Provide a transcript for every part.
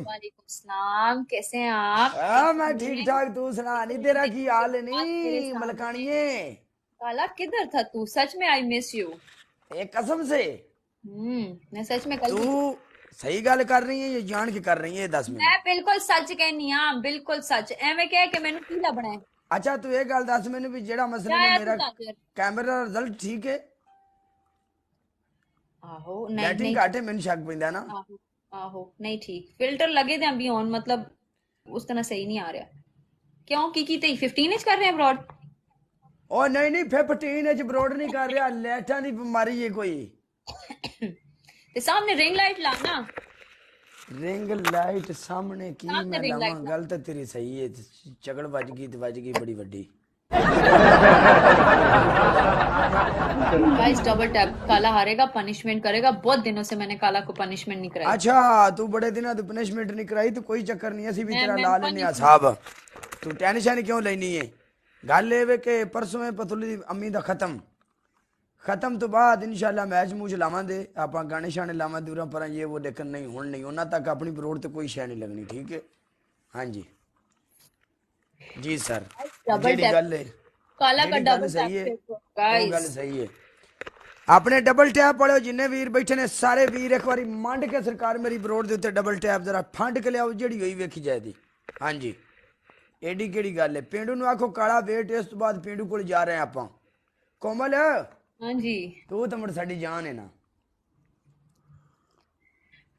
वालेकुम सलाम, कैसे हैं आप? मैं ठीक ठाक। तू सुना, नहीं तेरा की हाल तेरे नहीं सामने। मलकानिए? काला किधर था तू? सच में आई मिस यू। एक कसम से मैं सच में कल तू भी। सही गल कर रही है ये जान के कर रही है? दस मैं मैनू। बिल्कुल सच कहनी हाँ, बिल्कुल सच एवं कह के मैंने की लभना है। अच्छा तू एक गल दस मैनू भी जेड़ा क्या मसले ने आया तू मेरा ताकर? कैमरे का रिजल्ट ठीक है? आहो नहीं लाइटिंग नहीं घट ठीक। है, मैनू शक पैंदा ना। आहो आहो नहीं ठीक, फिल्टर लगे थे अभी ऑन, मतलब उस तरह सही नहीं आ रहा। क्यों की ते 15 इंच कर रहे हैं ब्रॉड? ओ नहीं नहीं 15 ब्रॉड नहीं कर रहा, लाइटां दी बीमारी है कोई। ते सामने रिंग लाइट लाना। रिंग लाइट सामने की सामने मैं रिंग लावा? लाइट ला। गल तो तेरी सही है, चगड़ बज गई बड़ी वड्डी। गाइस डबल टैप, काला हारेगा, पनिशमेंट करेगा। बहुत दिनों से मैंने काला को पनिशमेंट नहीं कराई। अच्छा तू बड़े दिन तू पनिशमेंट नहीं कराई तो कोई चक्कर नहीं, असी भी तेरा मैं ला लेने आ पनिशमेंट। साहब। तू टेंशन क्यों लेनी है? गल ये वे कि परसों में पतुली दी अम्मी दा खत्म तो बाद इंशाल्लाह मैच मूच लावांगे, आप गाने शाने लावां दूर पर ये वो, लेकिन नहीं हुण नहीं उन्हां तक अपनी बरोड़ तो कोई शै नहीं लगनी, ठीक है? हाँ जी जी सर। डबल जेड़ी टैप, गल है, काला का जेड़ी गल डबल सही है टैप वो गल गाइस। सही है। अपने डबल टैप वाले जिन्ने वीर बैठे ने सारे वीर एक बारी मंड के सरकार मेरी बरोड़ के उत्ते डबल टैप जरा फंड के लियाओ, जेड़ी हुई वेखी जाएगी। हाँ जी एडी केड़ी गल है? पेंडू नु आखो काला वेट, इस तो बाद पेंडू को जा रहे हैं आप। कोमल हाँ जी। तू तो मुड़ साडी जान है ना।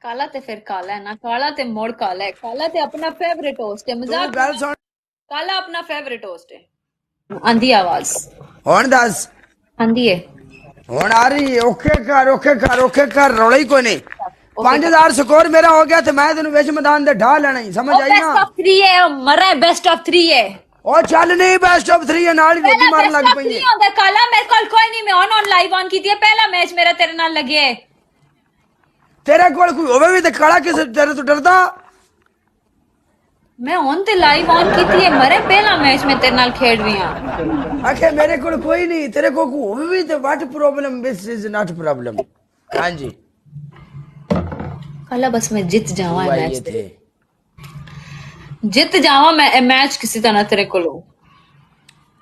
काला ते फिर काला है ना, काला ते मोड़ काला है। काला ते अपना फेवरेट होस्ट है, तू मजाक गल बना। सुन, काला अपना फेवरेट होस्ट है। आंधी आवाज। हुण दस। आंधी है। हुण आ रही है? ओके कर रौला ही कोई नहीं। ओके कर। 5000 स्कोर मेरा हो गया तो मैं तेन विच मैदान दे ढा लेना ही, समझ ओ आई ना? बेस्ट ऑफ 3 है, ओ मरा है, बेस्ट ऑफ 3 है। ओ चल नहीं बेस्ट ऑफ 3 है, नाल ही पहला रोटी मारन बेस्ट लग ऑफ पई 3 है। होगा काला, मेरे को कोई नहीं, मैं ऑन लाइव ऑन की थी। पहला मैच मेरा तेरे नाल लगे है। तेरे कोल कोई होवे भी ते काला किस तेरे तो डरदा? मैं ऑन ते लाइव ऑन की थी, मरे पहला मैच में तेरे नाल खेड रही हां। आखे मेरे को कोई नहीं, तेरे को होवे भी ते what problem, this is not problem. हां जी काला बस मैं जीत जावा तू आई मैच, थे। जीत जावा मैं मैच किसी तरह तेरे को लो।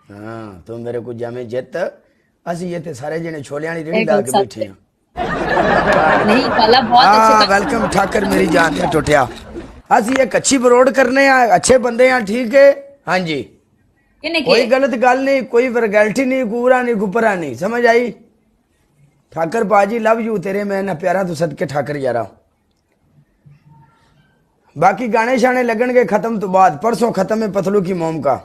हां तू मेरे को जामे जित, असि ये ते सारे जने छोले वाली रेड़ी एक ला गल के सच बैठे है। हैं। नहीं काला बहुत अच्छे हाँ काम वेलकम ठाकर मेरी जान ने टुटिया। असि एक अच्छी बरोड़ करने आ, अच्छे बंदे हैं, ठीक है? हाँ जी किने कोई किए। गलत गल नहीं, कोई वरगैल्टी नहीं, कूरा नहीं, गुपरा नहीं, समझ आई? ठाकर बाजी लव यू तेरे, मैं ना प्यारा तू सदके ठाकर यारा। बाकी गाने शाने लगन के खत्म तो बाद, परसों खत्म है पतलू की मोम का।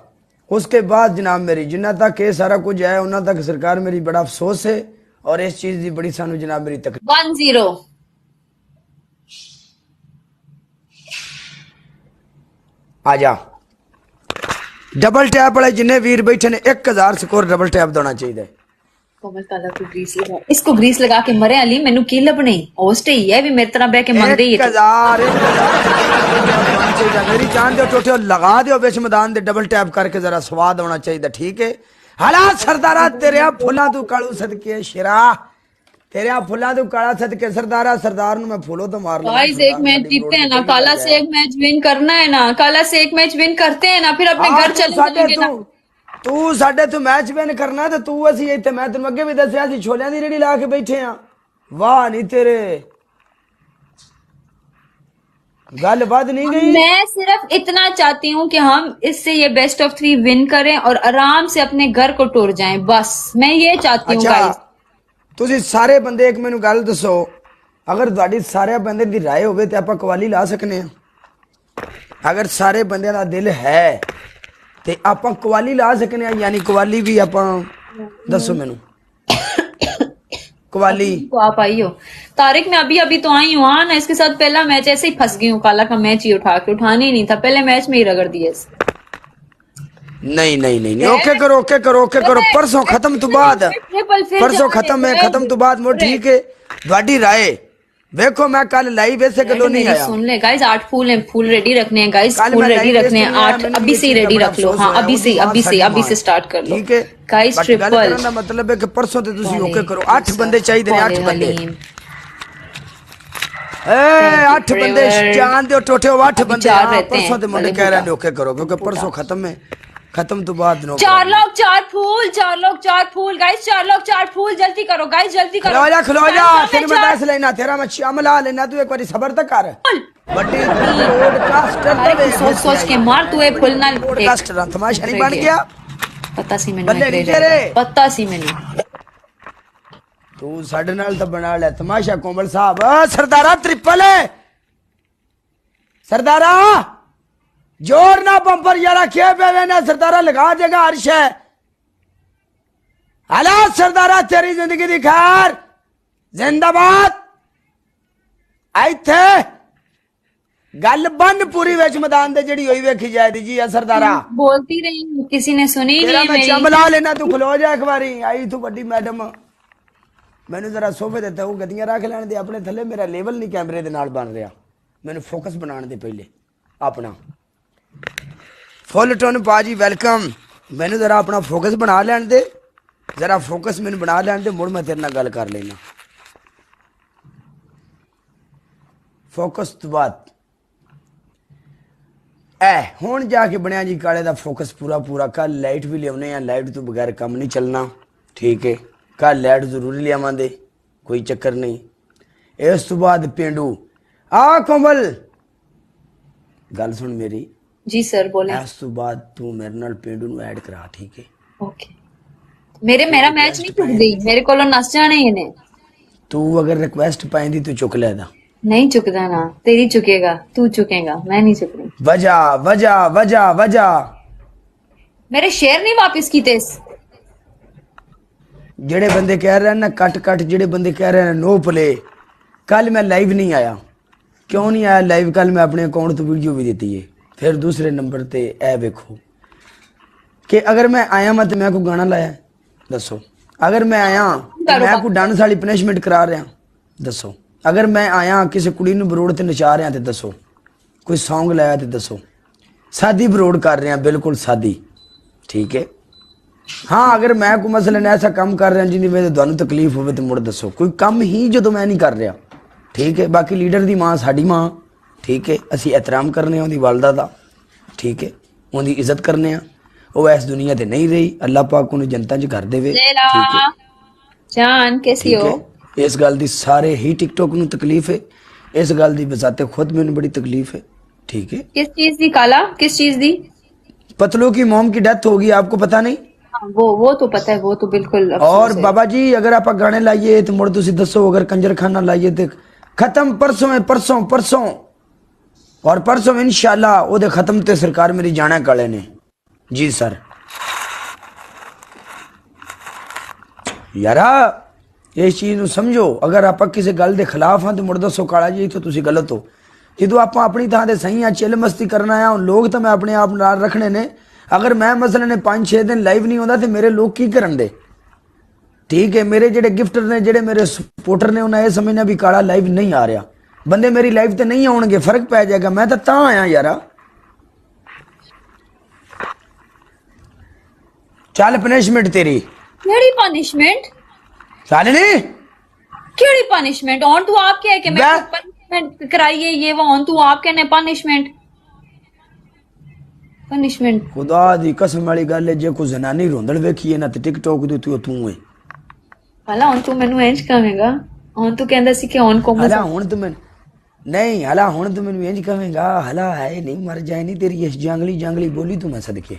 उसके बाद जनाब मेरी जिन्ना तक ये सारा कुछ है उन्ना तक सरकार मेरी बड़ा अफसोस है, और इस चीज की बड़ी सानू जनाब मेरी तकलीफ। 1-0। आ जा डबल टैप वाले जिन्ने वीर बैठे ने 1000 स्कोर डबल टैप देना चाहिए। कोमल काला को ग्रीस लगा, इसको ग्रीस लगा के मरे अली, मैनू की लभनी। होस्ट ही है भी मेरी तरह बह के मंगदे ही है। 1000 मेरी जान दो टोटे लगा दो बिच मैदान दे, डबल टैप करके जरा स्वाद होना चाहिए, ठीक है? हालात सरदारा तेरे फुला तू कालू सदके शेरा, तेरे फुला तू काला सदके सरदारा, सरदार नु मैं फूलो तो मार लगा। गाइस एक मैच जीतते हैं ना, काला से एक मैच विन करना है ना, काला से एक मैच विन करते हैं ना, फिर अपने घर चले जाएंगे ना। तू साडे तू मैच विन करना ते तू असी इत्थे, मैं तेन अगे भी दसिया सी छोलियां दी रेड़ी ला के बैठे हां। वाह नहीं तेरे गल बद नहीं गई। मैं सिर्फ इतना चाहती हूँ कि हम इससे ये बेस्ट ऑफ 3 विन करें और आराम से अपने घर को टुर जाएं, बस मैं ये चाहती हूँ अच्छा गाइस। ਤੁਸੀਂ ਸਾਰੇ ਬੰਦੇ ਇੱਕ ਮੈਨੂੰ ਗੱਲ ਦੱਸੋ, ਅਗਰ ਤੁਹਾਡੀ ਸਾਰੇ ਬੰਦੇ ਦੀ ਰਾਏ ਹੋਵੇ ਤੇ ਆਪਾਂ ਕਵਾਲੀ ਲਾ ਸਕਨੇ ਆ? ਅਗਰ ਸਾਰੇ ਬੰਦਿਆਂ ਦਾ ਦਿਲ ਹੈ ਤੇ ਆਪਾਂ ਕਵਾਲੀ ਲਾ ਸਕਨੇ ਆ, ਯਾਨੀ ਕਵਾਲੀ ਵੀ ਆਪਾਂ ਦੱਸੋ ਮੈਨੂੰ कवाली। तो आप आई हो तारिक, मैं अभी अभी तो आई हूँ ना, इसके साथ पहला मैच ऐसे ही फंस गई हूँ। काला का मैच ही उठाने ही नहीं था, पहले मैच में ही रगड़ दिया। नहीं नहीं नहीं, ओके करो परसों खत्म तो बाद, परसों खत्म तो बाद मोर ठीक है। ਤੁਹਾਡੀ राय देखो मैं कल लाइव ऐसे कदों नहीं आया। सुन ले गाइस, 8 फूल हैं, फूल रेडी रखने हैं गाइस, फूल रेडी रखने हैं 8, अभी से रेडी रख लो। हाँ अभी से स्टार्ट कर लो, ठीक है गाइस। ट्रिपल का मतलब है कि परसों ते तुसी ओके करो, 8 बंदे चाहिए ने, 8 बंदे। अठ बंदे जान दो टोटे 8 बंदे चार हाँ, रहते परसों हैं, ते मुंडे भले कह रहे बुढ़ा। ओके करो क्योंकि परसों खत्म है खत्म तो बाद नो 4 लोग 4 फूल, 4 लोग 4 फूल गाइस, 4 लोग 4 फूल, जल्दी करो गाइस, जल्दी करो। खलो जा Time कम है, तेरे मैं 4 दस लेना तेरा मैं शामिल आ लेना तू एक बारी सबर तक कर फूल। बड़ी पॉडकास्टर अरे तू सोच सोच के मार, तू ए फुल ना देख। पॉडकास्टर तमाशा नहीं बन गया पता सी मैनू बल्ले एक नहीं रह तेरे। जाएगा, पता सी मैनू। तू साडे नाल तो बना ले तमाशा कोमल साहब सरदारा ट्रिपल है सरदारा जोर ना पंपर यारा क्या पे ना सरदारा लगा देगा हर्ष है हालात सरदारा तेरी जिंदगी दी खैर जिंदाबाद आई थे गल बन पूरी विच मैदान दे जड़ी होई वेखी जाए दी जी सरदारा बोलती रही हूँ, किसी ने सुनी तेरा नहीं मैं मेरी। चंबला लेना तू खलो जा एक बारी आई तू बड़ी मैडम मैनू जरा सोफे देता वो गद्दियां रख लैन दे अपने थले मेरा लेवल नहीं कैमरे दे नाल बन रहा मैनू फोकस बनाने दे पहले अपना फुल टोन पाजी वेलकम मैनू जरा अपना फोकस बना लैन दे जरा फोकस मैनू बना लैन दे मुड़ मैं तेरे नाल गल कर लेना फोकस तो बात ऐ हुण जाके बनया जी काले दा फोकस पूरा पूरा कल लाइट भी लियाने आ लाइट तो बगैर काम नहीं चलना ठीक है कल लाइट जरूरी लियावांगे कोई चक्कर नहीं इस तो बाद पेंडू आ कोमल गल सुन मेरी जी सर बोले। इस तो बाद तू मेरे नाल पेंडू नु ऐड करा ठीक है ओके मेरा मैच नहीं चुक गई, मेरे को नस जाने इन्हें। तू अगर रिक्वेस्ट पाएंदी तू चुक लेदा नहीं चुकदा ना, तेरी चुकेगा, तू चुकेगा, मैं नहीं चुक रही। वजह वजह वजह वजह मेरे शेयर नहीं वापस कीते। जेड़े बंदे कह रहे हैं ना कट कट जेड़े बंदे कह रहे हैं नो प्ले कल मैं लाइव नहीं आया क्यों नहीं आया लाइव कल मैं अपने अकाउंट तो वीडियो भी देती है फिर दूसरे नंबर ते ए वेखो कि अगर मैं आया मैं तो मैं को गाना लाया दसो अगर मैं आया तो मैं को डांस वाली पनिशमेंट करा रहा दसो अगर मैं आया किसी कुड़ी नु बरोड़ ते नचा रहा ते दसो कोई सॉन्ग लाया ते दसो सादी बरोड़ कर रहे हैं बिल्कुल सादी ठीक है हाँ अगर मैं कोई मसलन ऐसा काम कर रहा जिन्हें वजह तुहानू तकलीफ हो तो मुड़ दसो कोई काम ही जो मैं नहीं कर रहा ठीक है बाकी लीडर दी मां साडी मां ठीक है असी एहतराम करने उहदी वालदा दा ठीक है उहदी इज्जत करने आ वो इस दुनिया ते नहीं रही अल्लाह पाक उन्हें जनता च कर देवे ठीक है जान कैसी ठीक हो? है इस गल दी सारे ही टिकटॉक नु तकलीफ है इस गल दी बजाते खुद मैंने बड़ी तकलीफ है ठीक है किस चीज दी काला, किस चीज दी? पतलू की मोम की डेथ होगी आपको पता नहीं हाँ, वो तो पता है, वो तो बिल्कुल अफसोस और है। बाबा जी अगर आप गाने लाइए तो मुड़ तुसी दसो अगर कंजर खाना लाइए तो खत्म परसों है परसों परसों और परसों इंशाल्लाह ओदे खत्म ते सरकार मेरी जाना काले ने जी सर यारा इस चीज नु समझो अगर आप किसी गल दे खिलाफ हाँ तो मुड़ दसो काला जी तो तुसी गलत हो जो आप अपनी थां ते सही हाँ चिल मस्ती करना है लोग तो मैं अपने आप नाल रखने ने अगर मैं मसलन ने 5-6 दिन लाइव नहीं होता तो मेरे लोग की करन दे ठीक है मेरे जेडे गिफ्टर ने जेडे मेरे सपोर्टर ने उन्हें यह समझना भी काला लाइव नहीं आ रहा बंदे मेरी लाइव ते नहीं आउणगे फर्क पै जाएगा मैं तो आया यारा चल पनिशमेंट तेरी केड़ी पनिशमेंट? चल नहीं केड़ी पनिशमेंट? ऑन तू आप क्या है कि मैं पनिशमेंट कराइए ये वो ऑन तू आप कहने पनिशमेंट पनिशमेंट खुदा दी कसम वाली गल है जे कोई जनानी रोंदड़ वेखी है ना ते टिकटॉक दी तू है हला ऑन तू मैनू इंज कहेगा ऑन तू कहंदा सी कि ऑन को हला हुण तू मैं नहीं हला हुण तू मैनू इंज कहेगा हला है नहीं मर जाए नहीं तेरी इस जंगली जंगली बोली तू मैं सदके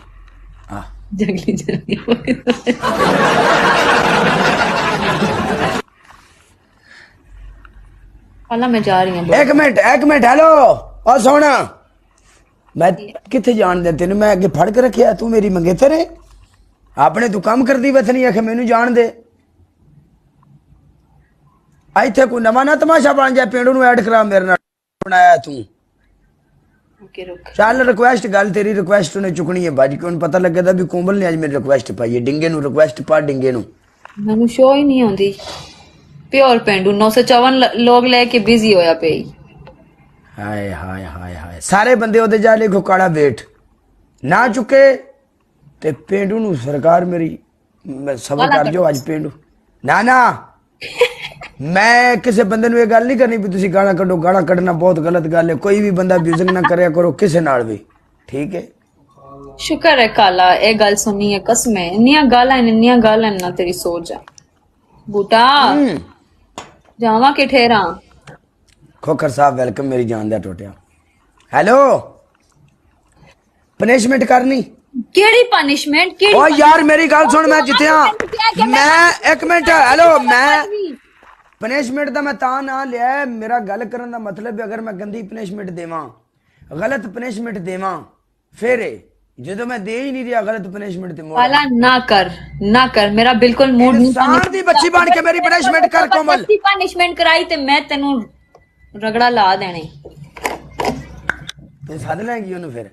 हां जंगली जंगली हला मैं जा रही हूं एक मिनट हेलो और सोना मैं किथे जान दे तेन मैं अगे फड़ के रखिया तू मेरी मंगेतर है आपने तू काम कर दी वथनी आखे मैनू जान दे इथे कोई नवा ना तमाशा बन जाए पेंडू नु ऐड करा मेरे नाल बनाया तू ओके रुक चल रिक्वेस्ट गल तेरी रिक्वेस्ट ने चुकनी है बाजी को पता लगे भी कोमल ने आज मेरी रिक्वेस्ट पाई है डिंगे नु रिक्वेस्ट पा डिंगे नु मैनू शो ही नहीं आंदी प्योर पेंडू 954 लोग लेके बिजी होया पे हाय हाय हाय हाय सारे बंदे ओदे जा लिखो काला वेट ना चुके ते पेंडू नु सरकार मेरी सबर कर जो आज पेंडू ना ना मैं किसी बंदे ਨੂੰ ਇਹ ਗੱਲ ਨਹੀਂ ਕਰਨੀ ਵੀ ਤੁਸੀਂ ਗਾਣਾ ਕੱਢੋ ਗਾਣਾ ਕੱਢਣਾ ਬਹੁਤ ਗਲਤ ਗੱਲ ਹੈ ਕੋਈ ਵੀ ਬੰਦਾ ਮਿਊਜ਼ਿਕ ਨਾ ਕਰਿਆ ਕਰੋ ਕਿਸੇ ਨਾਲ ਵੀ ਠੀਕ ਹੈ शुक्र है काला ए गल सुनी है कसम है इन्नियां गालां ना तेरी सोच है बूटा जावा के ठेरा खोखर साहब वेलकम मेरी जान दा टोटिया हेलो पनिशमेंट करनी केड़ी पनिशमेंट ओ यार मेरी गल सुन मैं जितया मैं एक मिनट हेलो मैं पनिशमेंट दा मैं ता ना लिया है, मेरा गल करन दा मतलब है अगर मैं गंदी पनिशमेंट देवां गलत पनिशमेंट देवां फिर ਜਦੋਂ ਮੈਂ ਦੇ ਹੀ ਨਹੀਂ ਰਿਹਾ ਗਲਤ ਪਨਿਸ਼ਮੈਂਟ ਤੇ ਮੋੜ काला ना कर मेरा बिल्कुल मूड नहीं इंसान दी बच्ची बन के मेरी पनिशमेंट कर कोमल पनिशमेंट कराई ते मैं तेनू रगड़ा ला देने ਤੇ ਸੱਦ ਲੈਂਗੀ ਉਹਨੂੰ ਫਿਰ